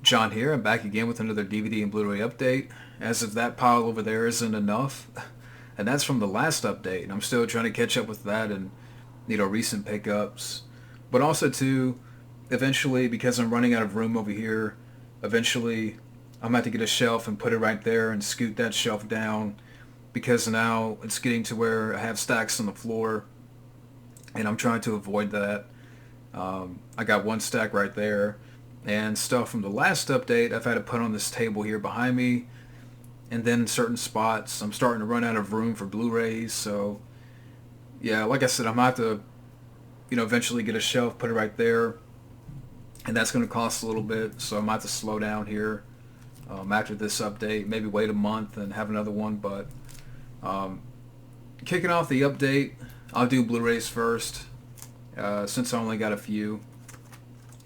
John here. I'm back again with another DVD and Blu-ray update. As if that pile over there isn't enough, and that's from the last update. And I'm still trying to catch up with that and recent pickups. But also too, eventually, because I'm running out of room over here, eventually I'm going to have to get a shelf and put it right there and scoot that shelf down, because now it's getting to where I have stacks on the floor and I'm trying to avoid that. I got one stack right there, and stuff from the last update I've had to put on this table here behind me, and then certain spots I'm starting to run out of room for Blu-rays. So yeah, like I said, I'm going to have to eventually get a shelf, put it right there, and that's going to cost a little bit, so I might have to slow down here after this update, maybe wait a month and have another one. But kicking off the update, I'll do Blu-rays first, since I only got a few.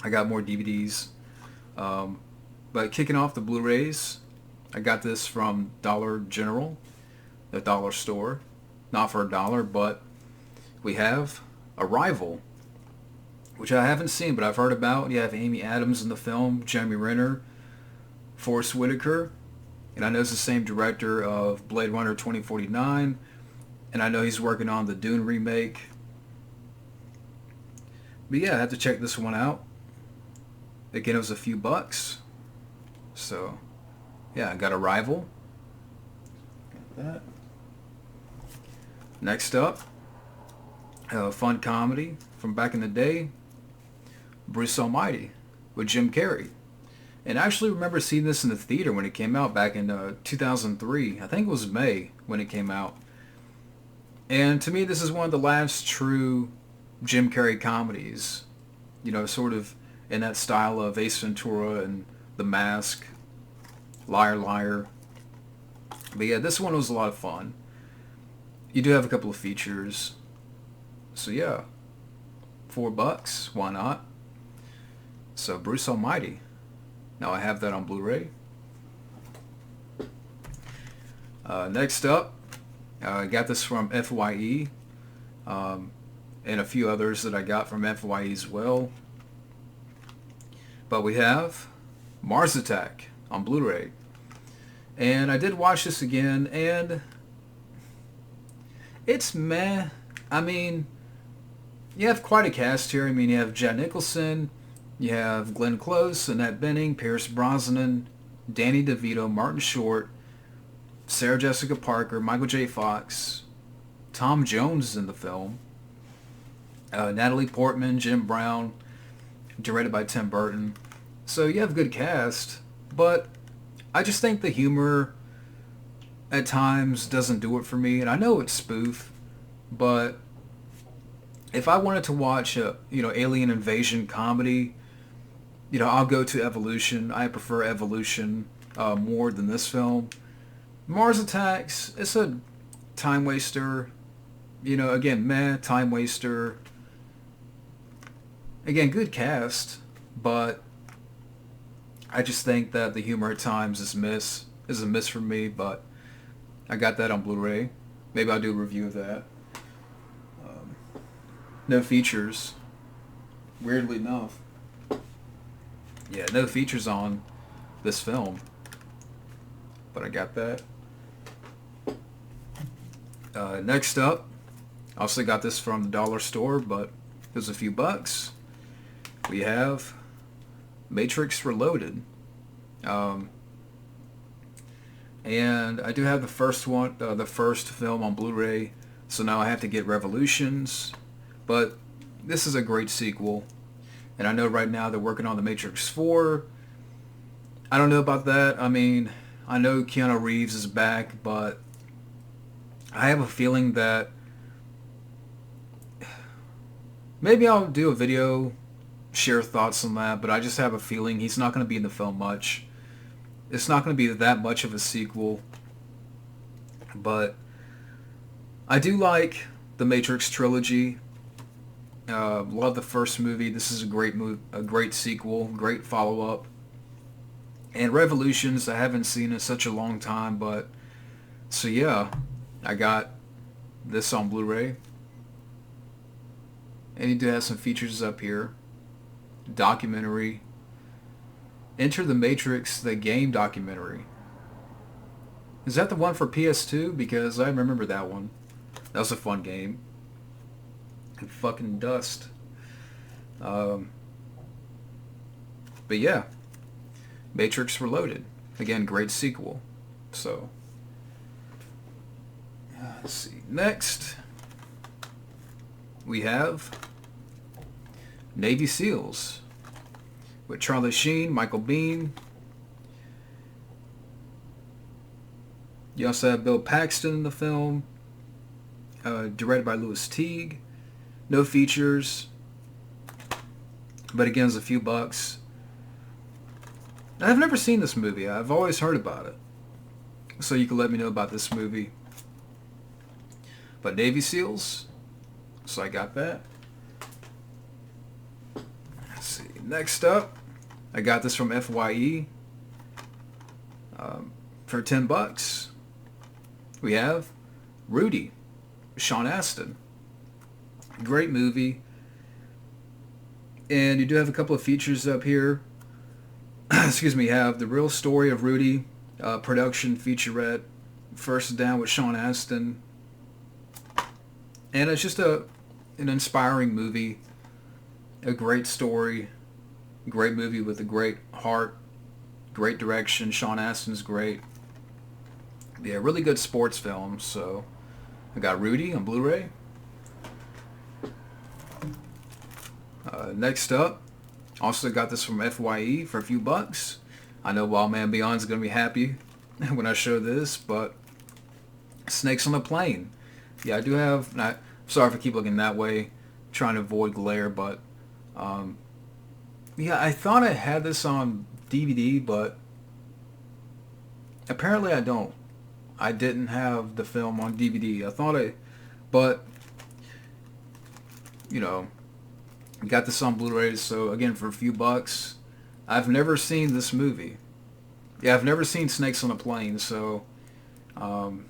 I got more DVDs, but kicking off the Blu-rays, I got this from Dollar General, the dollar store, not for $1, but we have Arrival, which I haven't seen, but I've heard about. You have Amy Adams in the film, Jeremy Renner, Forrest Whitaker, and I know it's the same director of Blade Runner 2049, and I know he's working on the Dune remake. But yeah, I have to check this one out. Again, it was a few bucks. So yeah, I got Arrival. Got that. Next up, a fun comedy from back in the day, Bruce Almighty with Jim Carrey. And I actually remember seeing this in the theater when it came out back in 2003. I think it was May when it came out. And to me, this is one of the last true Jim Carrey comedies. Sort of in that style of Ace Ventura and The Mask, Liar Liar. But yeah, this one was a lot of fun. You do have a couple of features. So yeah, $4, why not? So Bruce Almighty. Now I have that on Blu-ray. Next up, I got this from FYE, and a few others that I got from FYE as well. But we have Mars Attack on Blu-ray. And I did watch this again, and it's meh. I mean, you have quite a cast here. I mean, you have Jack Nicholson, you have Glenn Close, Annette Bening, Pierce Brosnan, Danny DeVito, Martin Short, Sarah Jessica Parker, Michael J. Fox, Tom Jones is in the film, Natalie Portman, Jim Brown, directed by Tim Burton. So you have a good cast, but I just think the humor at times doesn't do it for me. And I know it's spoof, but if I wanted to watch a alien invasion comedy, I'll go to Evolution. I prefer Evolution more than this film. Mars Attacks, it's a time waster. Again, meh, time waster. Again, good cast, but I just think that the humor at times is a miss for me. But I got that on Blu-ray. Maybe I'll do a review of that. No features. Weirdly enough. Yeah, no features on this film. But I got that. Next up, I also got this from the dollar store, but it was a few bucks. We have Matrix Reloaded. And I do have the first one, the first film on Blu-ray, so now I have to get Revolutions. But this is a great sequel, and I know right now they're working on The Matrix 4. I don't know about that. I mean, I know Keanu Reeves is back, but I have a feeling that maybe I'll do a video, share thoughts on that, but I just have a feeling he's not going to be in the film much. It's not going to be that much of a sequel, but I do like the Matrix trilogy. Love the first movie. This is a great sequel, great follow-up. And Revolutions, I haven't seen in such a long time, but so yeah, I got this on Blu-ray. And you do have some features up here. Documentary. Enter the Matrix, the game documentary. Is that the one for PS2? Because I remember that one. That was a fun game. And fucking dust. Um, but yeah, Matrix Reloaded. Again, great sequel. So, let's see. Next, we have Navy SEALs with Charlie Sheen, Michael Biehn. You also have Bill Paxton in the film, directed by Louis Teague. No features, but again, it's a few bucks. I've never seen this movie. I've always heard about it. So you can let me know about this movie. But Navy SEALs, so I got that. Let's see. Next up, I got this from FYE for 10 bucks. We have Rudy, Sean Astin. Great movie. And you do have a couple of features up here. Excuse me, you have The Real Story of Rudy, production featurette, First Down with Sean Astin. And it's just an inspiring movie, a great story, great movie with a great heart, great direction. Sean Astin's great. Yeah, really good sports film. So I got Rudy on Blu-ray. Next up, also got this from FYE for a few bucks. I know Wild Man Beyond's going to be happy when I show this, but Snakes on a Plane. Yeah, I do have, sorry if I keep looking that way, trying to avoid glare, but yeah, I thought I had this on DVD, but apparently I don't. I didn't have the film on DVD. I thought but, you know, got this on Blu-ray, so again, for a few bucks. I've never seen this movie. Yeah, I've never seen Snakes on a Plane, so Wild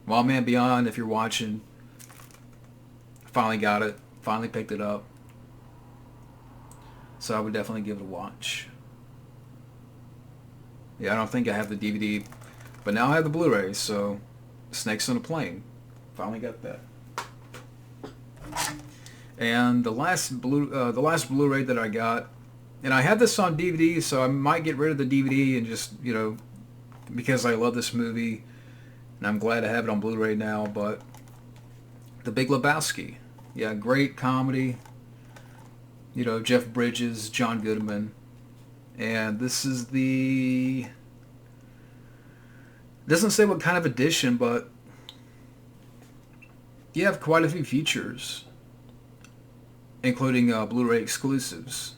Man Beyond, if you're watching, finally got it, finally picked it up. So I would definitely give it a watch. Yeah, I don't think I have the DVD, but now I have the Blu-ray, so Snakes on a Plane. Finally got that. And the last Blu-ray that I got, and I had this on DVD, so I might get rid of the DVD and just, you know, because I love this movie, and I'm glad I have it on Blu-ray now, but The Big Lebowski. Yeah, great comedy. You know, Jeff Bridges, John Goodman. And this is the... doesn't say what kind of edition, but you have quite a few features, including Blu-ray exclusives.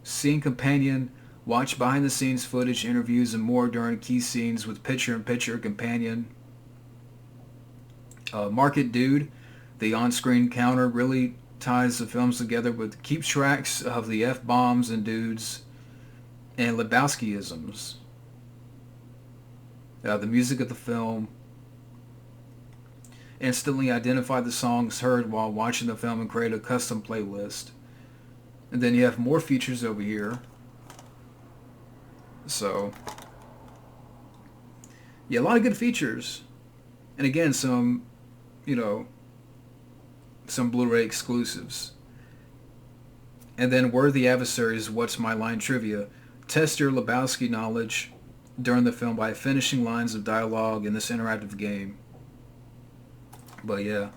Scene companion, watch behind-the-scenes footage, interviews, and more during key scenes with picture-in-picture companion. Market Dude, the on-screen counter, really ties the films together with keeps tracks of the F-bombs and dudes and Lebowski-isms. The music of the film. Instantly identify the songs heard while watching the film and create a custom playlist. And then you have more features over here. So, yeah, a lot of good features. And again, some, you know, some Blu-ray exclusives. And then Worthy Adversaries, What's My Line Trivia. Test your Lebowski knowledge during the film by finishing lines of dialogue in this interactive game. But yeah.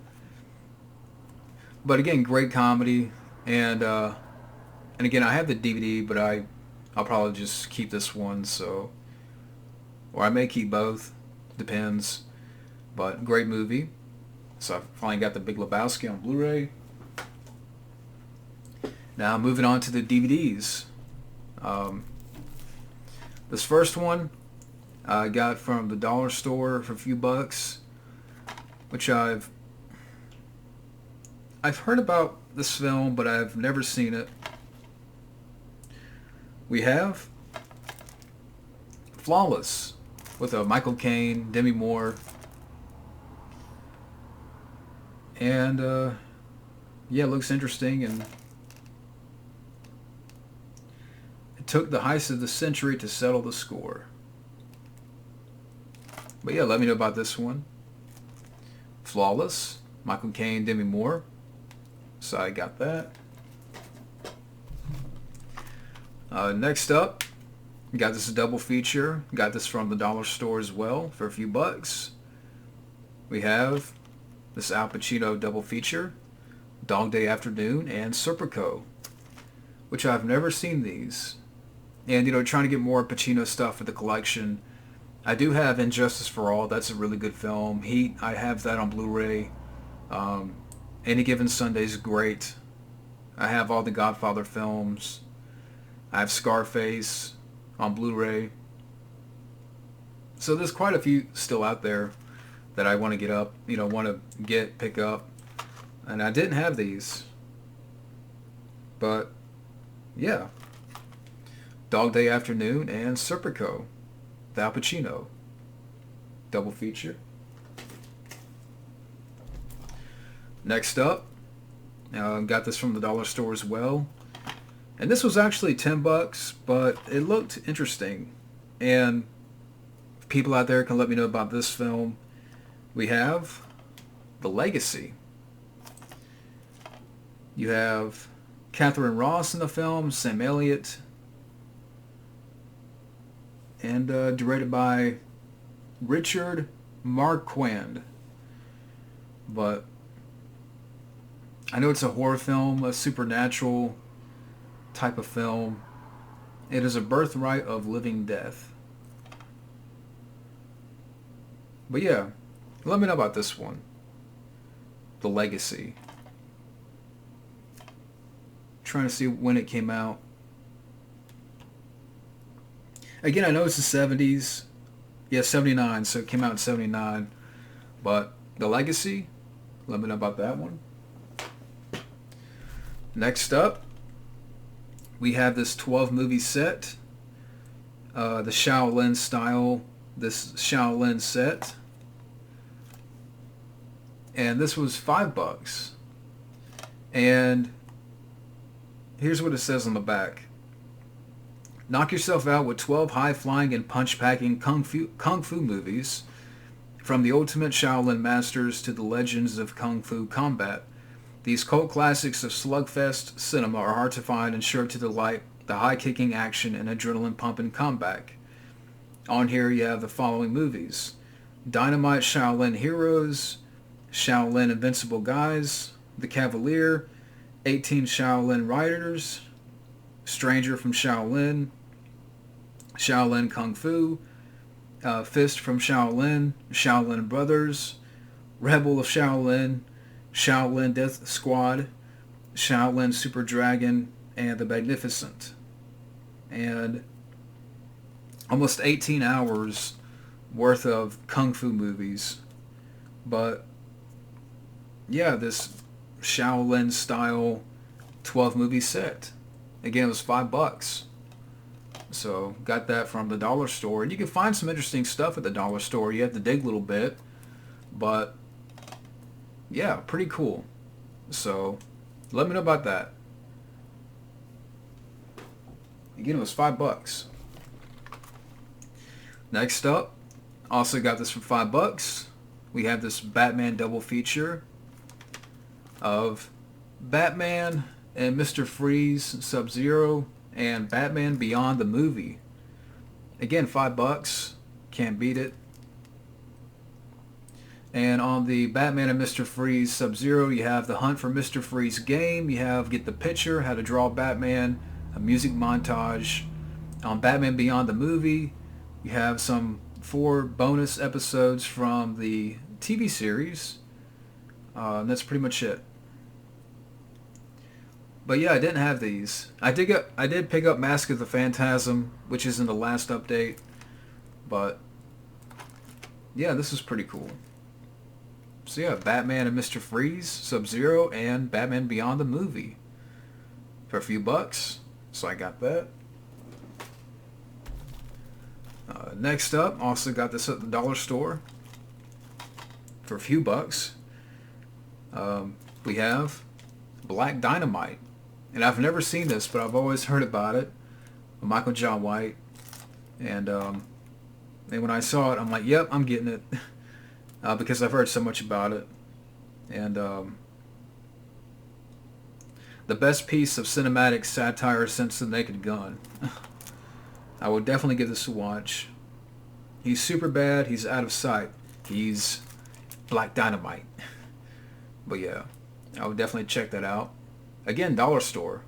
But again, great comedy. And again, I have the DVD, but I'll probably just keep this one, so... or I may keep both. Depends. But great movie. So I finally got The Big Lebowski on Blu-ray. Now moving on to the DVDs. This first one I got from the dollar store for a few bucks, which I've heard about this film, but I've never seen it. We have Flawless with Michael Caine, Demi Moore, and yeah, it looks interesting, and it took the heist of the century to settle the score. But yeah, let me know about this one. Flawless, Michael Caine, Demi Moore. So I got that. Next up, got this double feature. Got this from the dollar store as well for a few bucks. We have this Al Pacino double feature, Dog Day Afternoon and Serpico, which I've never seen these. And, trying to get more Pacino stuff for the collection. I do have Injustice for All. That's a really good film. Heat, I have that on Blu-ray. Any Given Sunday's great. I have all the Godfather films. I have Scarface on Blu-ray. So there's quite a few still out there that I want to get up, pick up. And I didn't have these. But, yeah. Dog Day Afternoon and Serpico, the Al Pacino double feature. Next up, got this from the dollar store as well. And this was actually $10, but it looked interesting. And if people out there can let me know about this film, we have The Legacy. You have Catherine Ross in the film, Sam Elliott, and directed by Richard Marquand. But I know it's a horror film, a supernatural type of film. It is a birthright of living death. But yeah, let me know about this one. The Legacy. Trying to see when it came out. Again, I know it's the 70s. Yeah, 79, so it came out in 79. But The Legacy, let me know about that one. Next up, we have this 12 movie set. The Shaolin Style, this Shaolin set. And this was $5. And here's what it says on the back. Knock yourself out with 12 high-flying and punch-packing kung fu movies, from the ultimate Shaolin masters to the legends of kung fu combat. These cult classics of slugfest cinema are hard to find and sure to delight the high-kicking action and adrenaline-pumping comeback. On here you have the following movies: Dynamite Shaolin Heroes, Shaolin Invincible Guys, The Cavalier, 18 Shaolin Riders, Stranger from Shaolin, Shaolin Kung Fu, Fist from Shaolin, Shaolin Brothers, Rebel of Shaolin, Shaolin Death Squad, Shaolin Super Dragon, and The Magnificent. And almost 18 hours worth of kung fu movies. But yeah, this Shaolin style 12 movie set. Again, it was $5. So got that from the dollar store. And you can find some interesting stuff at the dollar store. You have to dig a little bit. But yeah, pretty cool. So let me know about that. Again, it was $5. Next up, also got this for $5. We have this Batman double feature of Batman and Mr. Freeze, Sub-Zero, and Batman Beyond the Movie. Again, $5. Can't beat it. And on the Batman and Mr. Freeze Sub-Zero, you have the Hunt for Mr. Freeze game. You have Get the Picture, How to Draw Batman, a music montage. On Batman Beyond the Movie, you have some 4 bonus episodes from the TV series. And that's pretty much it. But yeah, I didn't have these. I did pick up Mask of the Phantasm, which is in the last update. But yeah, this is pretty cool. So yeah, Batman and Mr. Freeze, Sub-Zero, and Batman Beyond the Movie for a few bucks. So I got that. Next up, also got this at the dollar store for a few bucks. We have Black Dynamite. And I've never seen this, but I've always heard about it. Michael John White. And when I saw it, I'm like, yep, I'm getting it. Because I've heard so much about it. And the best piece of cinematic satire since The Naked Gun. I would definitely give this a watch. He's super bad. He's out of sight. He's Black Dynamite. But yeah, I would definitely check that out. Again, dollar store.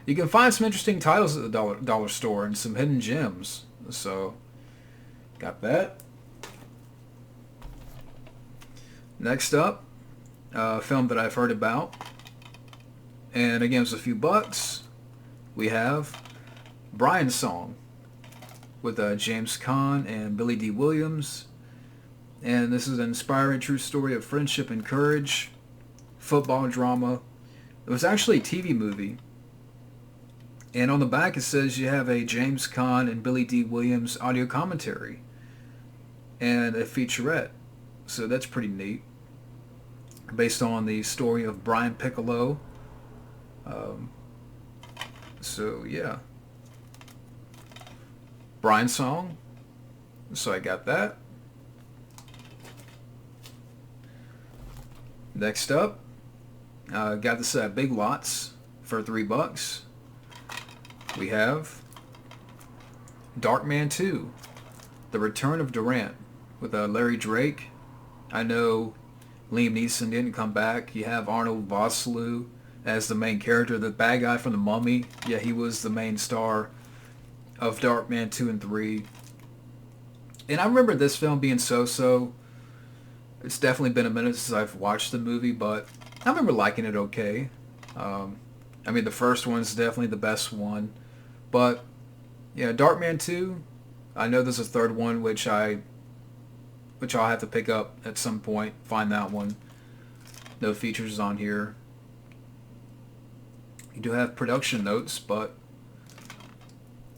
You can find some interesting titles at the dollar store and some hidden gems. So, got that. Next up, a film that I've heard about. And again, it's a few bucks. We have Brian's Song with James Caan and Billy D. Williams. And this is an inspiring true story of friendship and courage. Football drama. It was actually a TV movie. And on the back it says you have a James Caan and Billy D. Williams audio commentary. And a featurette. So that's pretty neat. Based on the story of Brian Piccolo. So yeah. Brian's Song. So I got that. Next up, got this at Big Lots for $3. We have Darkman 2, The Return of Durant with Larry Drake. I know Liam Neeson didn't come back. You have Arnold Vosloo as the main character, the bad guy from The Mummy. Yeah, he was the main star of Darkman 2 and 3. And I remember this film being so-so. It's definitely been a minute since I've watched the movie, but I remember liking it okay. I mean, the first one's definitely the best one. But, yeah, Darkman 2, I know there's a third one, which I'll have to pick up at some point, find that one. No features on here. You do have production notes, but,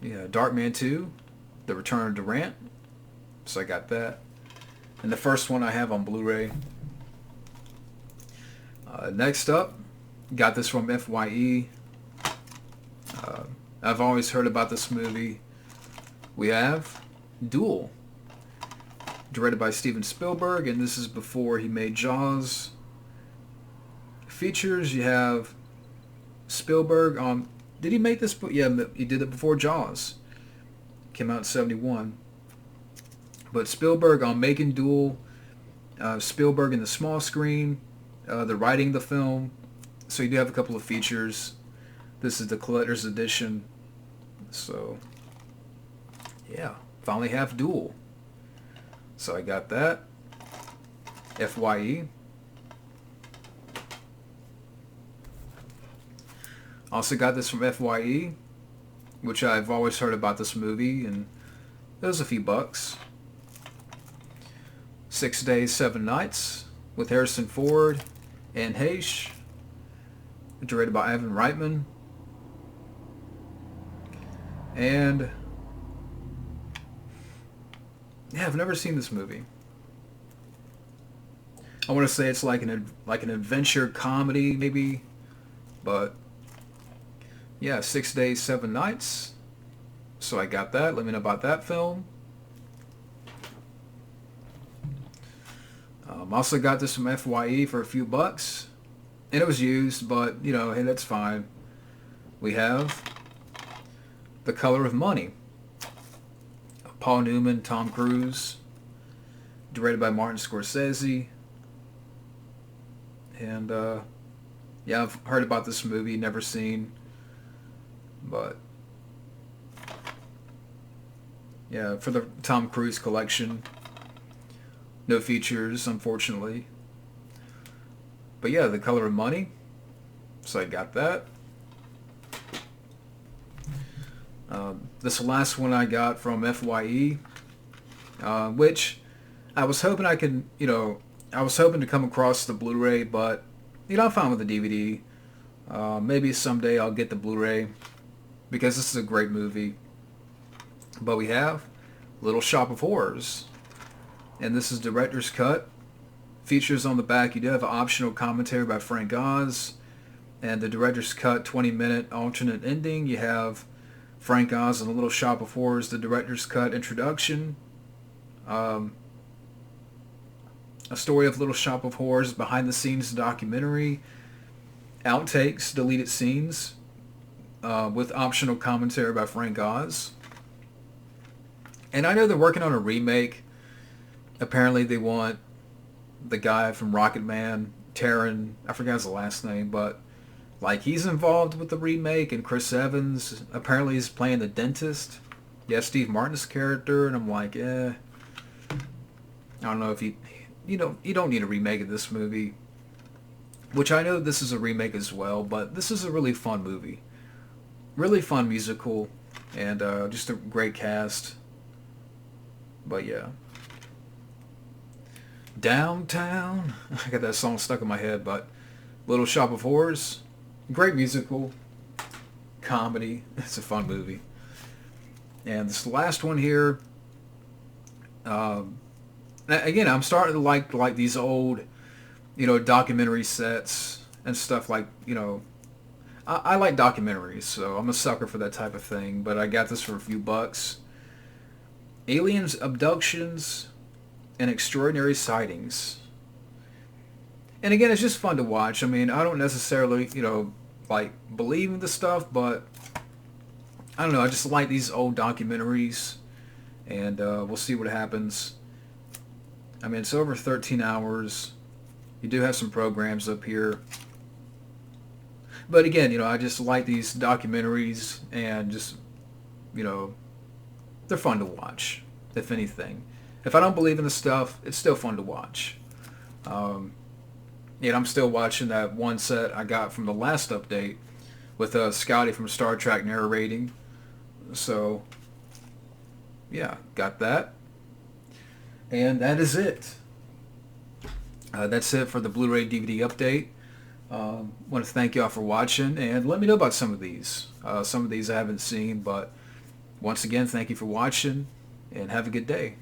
yeah, Darkman 2, The Return of Durant. So I got that. And the first one I have on Blu-ray. Next up, got this from FYE. I've always heard about this movie. We have Duel, directed by Steven Spielberg, and this is before he made Jaws. Features, you have Spielberg on... Did he make this? Yeah, he did it before Jaws. Came out in 1971. But Spielberg on making Duel, Spielberg in the small screen, the writing the film. So you do have a couple of features. This is the collector's edition. So, yeah, finally have Duel. So I got that. FYE. Also got this from FYE, which I've always heard about this movie, and it was a few bucks. 6 Days, 7 Nights with Harrison Ford and Hayes, directed by Ivan Reitman. And yeah, I've never seen this movie. I want to say it's like an adventure comedy maybe, but yeah, 6 Days, 7 Nights. So I got that. Let me know about that film. Also got this from FYE for a few bucks. And it was used, but, you know, hey, that's fine. We have The Color of Money. Paul Newman, Tom Cruise. Directed by Martin Scorsese. And, yeah, I've heard about this movie, never seen. But, yeah, for the Tom Cruise collection. No features, unfortunately. But yeah, The Color of Money. So I got that. This last one I got from FYE, which I was hoping I could, you know, I was hoping to come across the Blu-ray, but, you know, I'm fine with the DVD. Maybe someday I'll get the Blu-ray, because this is a great movie. But we have Little Shop of Horrors. And this is director's cut. Features on the back. You do have an optional commentary by Frank Oz. And the director's cut 20-minute alternate ending. You have Frank Oz and the Little Shop of Horrors, the director's cut introduction. A story of Little Shop of Horrors, behind the scenes documentary, outtakes, deleted scenes, with optional commentary by Frank Oz. And I know they're working on a remake. Apparently they want the guy from Rocket Man, Taron, I forgot his last name, but like he's involved with the remake, and Chris Evans apparently is playing the dentist. Yeah, Steve Martin's character, and I'm like, I don't know if you don't need a remake of this movie. Which I know this is a remake as well, but this is a really fun movie. Really fun musical, and just a great cast. But yeah. Downtown. I got that song stuck in my head, but Little Shop of Horrors. Great musical. Comedy. It's a fun movie. And this last one here, again, I'm starting to like these old, documentary sets and stuff like, I like documentaries, so I'm a sucker for that type of thing, but I got this for a few bucks. Aliens, Abductions, and Extraordinary Sightings. And again, it's just fun to watch. I mean, I don't necessarily, believe in the stuff, but I don't know, I just like these old documentaries, and we'll see what happens. I mean, it's over 13 hours. You do have some programs up here. But again, I just like these documentaries, and just, they're fun to watch, if anything. If I don't believe in the stuff, it's still fun to watch. And I'm still watching that one set I got from the last update with Scotty from Star Trek narrating. So, yeah, got that. And that is it. That's it for the Blu-ray DVD update. Want to thank y'all for watching, and let me know about some of these. Some of these I haven't seen, but once again, thank you for watching, and have a good day.